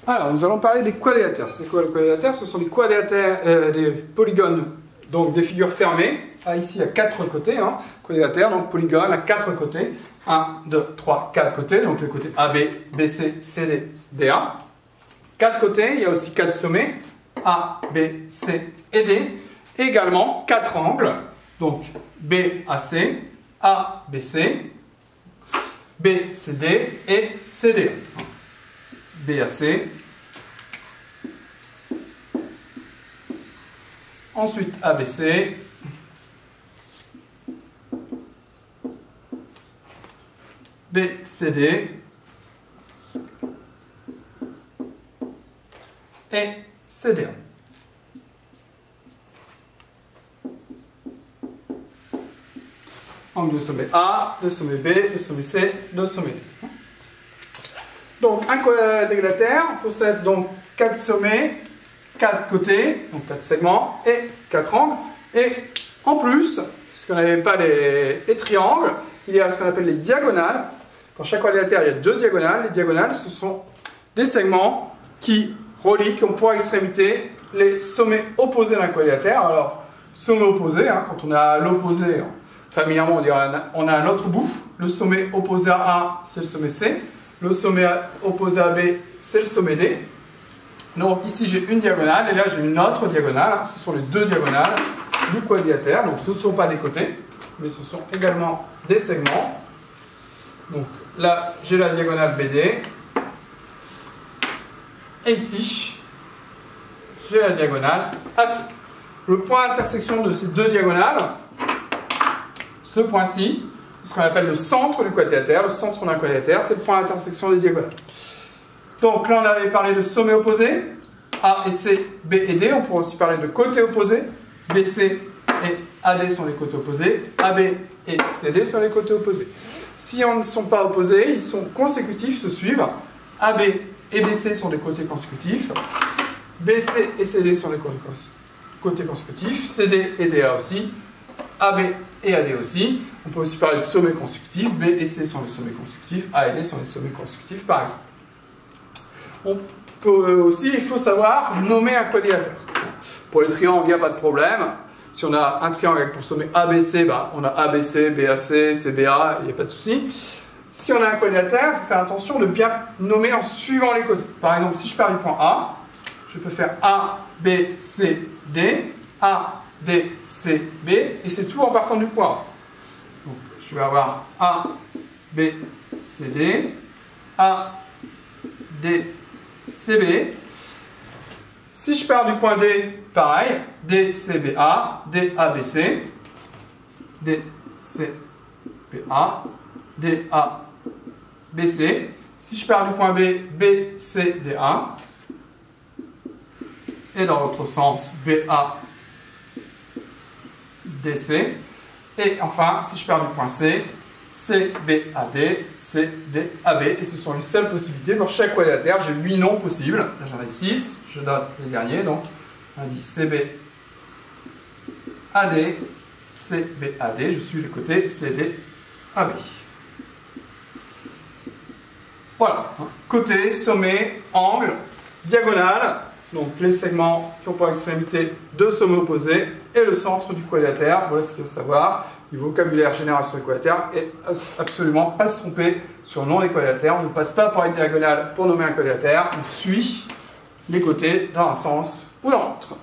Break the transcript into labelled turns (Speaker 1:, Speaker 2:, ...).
Speaker 1: Alors, nous allons parler des quadrilatères. C'est quoi les quadrilatères? Ce sont des quadrilatères, des polygones, donc des figures fermées. Ah, ici, il y a 4 côtés, hein, quadrilatères, donc polygone à 4 côtés. 1, 2, 3, 4 côtés, donc les côtés AB, BC, CD, DA. 4 côtés, il y a aussi 4 sommets, A, B, C et D. Et également 4 angles, donc BAC, ABC, BCD et CD. BAC. Ensuite ABC. BCD. Et CD. Angle de sommet A, de sommet B, de sommet C, de sommet D. Donc un quadrilatère possède donc 4 sommets, 4 côtés, donc 4 segments et 4 angles. Et en plus, puisqu'on n'avait pas les triangles, il y a ce qu'on appelle les diagonales. Dans chaque quadrilatère, il y a 2 diagonales. Les diagonales, ce sont des segments qui relient, qui ont pour extrémité les sommets opposés d'un quadrilatère. Alors, sommet opposé, hein, quand on est à l'opposé, familièrement, on dirait on a un autre bout. Le sommet opposé à A, c'est le sommet C. Le sommet opposé à B, c'est le sommet D. Donc ici, j'ai une diagonale et là, j'ai une autre diagonale. Ce sont les 2 diagonales du quadrilatère. Donc ce ne sont pas des côtés, mais ce sont également des segments. Donc là, j'ai la diagonale BD. Et ici, j'ai la diagonale AC. Le point d'intersection de ces 2 diagonales, ce point-ci, ce qu'on appelle le centre du quadrilatère. Le centre d'un quadrilatère, c'est le point d'intersection des diagonales. Donc là, on avait parlé de sommets opposés, A et C, B et D. On pourrait aussi parler de côtés opposés. BC et AD sont les côtés opposés. AB et CD sont les côtés opposés. Si on ne sont pas opposés, ils sont consécutifs, se suivent. AB et BC sont des côtés consécutifs. BC et CD sont des côtés consécutifs. CD et DA aussi. AB et AD aussi. On peut aussi parler de sommets consécutifs. B et C sont les sommets consécutifs. A et D sont les sommets consécutifs, par exemple. On peut aussi, il faut savoir nommer un quadrilatère. Pour les triangles, il n'y a pas de problème. Si on a un triangle avec pour sommet ABC, on a ABC, BAC, CBA, il n'y a pas de souci. Si on a un quadrilatère, il faut faire attention de bien nommer en suivant les côtés. Par exemple, si je pars du point A, je peux faire A, B, C, D, A, D, C, B, et c'est tout en partant du point A. Donc, je vais avoir A, B, C, D, A, D, C, B. Si je pars du point D, pareil, D, C, B, A, D, A, B, C, D, C, B, A, D, A, B, C. Si je pars du point B, B, C, D, A. Et dans l'autre sens, B, A, D, C. Et enfin, si je pars du point C, C, B, A, D, C, D, A, B. Et ce sont les seules possibilités. Dans chaque quadrilatère, j'ai 8 noms possibles. Là, j'en ai 6. Je note les derniers. Donc, on dit CB, AD, CB, AD. Je suis le côté CD, AB. Voilà. Côté, sommet, angle, diagonale. Donc, les segments qui ont pour extrémité 2 sommets opposés et le centre du quadrilatère. Voilà ce qu'il faut savoir. Du vocabulaire général sur les quadrilatères et absolument pas se tromper sur le nom des quadrilatères. On ne passe pas par une diagonale pour nommer un quadrilatère. On suit les côtés dans un sens ou dans l'autre.